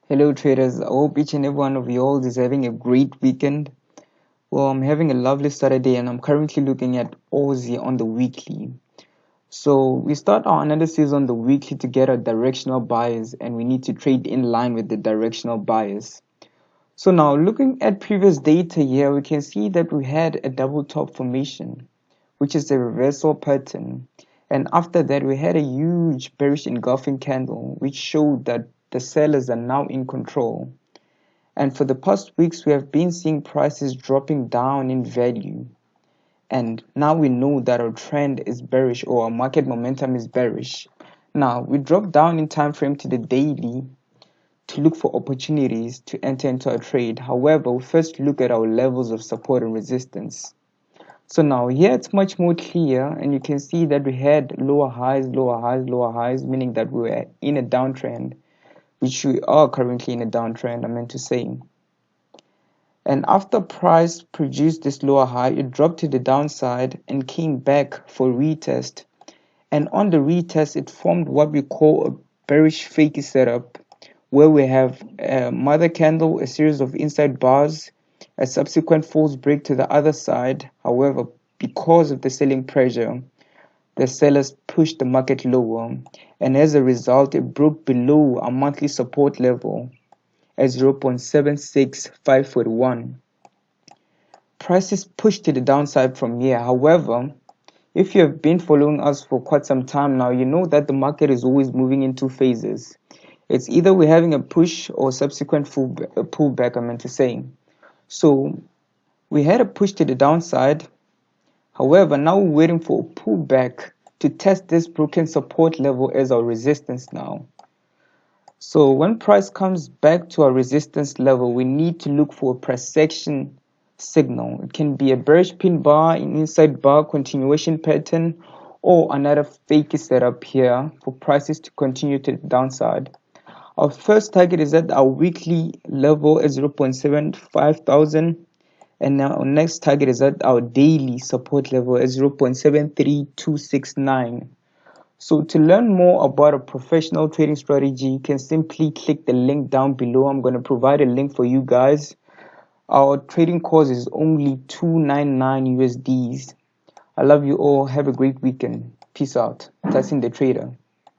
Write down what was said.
Hello traders, I hope each and every one of you all is having a great weekend. Well, I'm having a lovely Saturday and I'm currently looking at Aussie on the weekly. So we start our analysis on the weekly to get a directional bias and we need to trade in line with the directional bias. So now looking at previous data here, we can see that we had a double top formation, which is a reversal pattern. And after that, we had a huge bearish engulfing candle, which showed that the sellers are now in control. And for the past weeks, we have been seeing prices dropping down in value. And now we know that our trend is bearish or our market momentum is bearish. Now we drop down in time frame to the daily to look for opportunities to enter into a trade. However, we first look at our levels of support and resistance. So now here it's much more clear and you can see that we had lower highs, lower highs, lower highs, meaning that we were in a downtrend, which we are currently in a downtrend, I meant to say. And after price produced this lower high, it dropped to the downside and came back for retest. And on the retest, it formed what we call a bearish fakey setup, where we have a mother candle, a series of inside bars, a subsequent false break to the other side. However, because of the selling pressure, the sellers pushed the market lower, and as a result, it broke below a monthly support level at 0.76541. Prices pushed to the downside from here. However, if you have been following us for quite some time now, you know that the market is always moving in two phases. It's either we're having a push or subsequent pullback, I meant to say. So we had a push to the downside. However, now we're waiting for a pullback to test this broken support level as our resistance now. So when price comes back to our resistance level, we need to look for a price action signal. It can be a bearish pin bar, an inside bar continuation pattern, or another fakey setup here for prices to continue to the downside. Our first target is at our weekly level at 0.75,000, and now our next target is at our daily support level at 0.73269. So to learn more about a professional trading strategy, you can simply click the link down below. I'm going to provide a link for you guys. Our trading course is only $299 USDs. I love you all. Have a great weekend. Peace out. That's in the trader.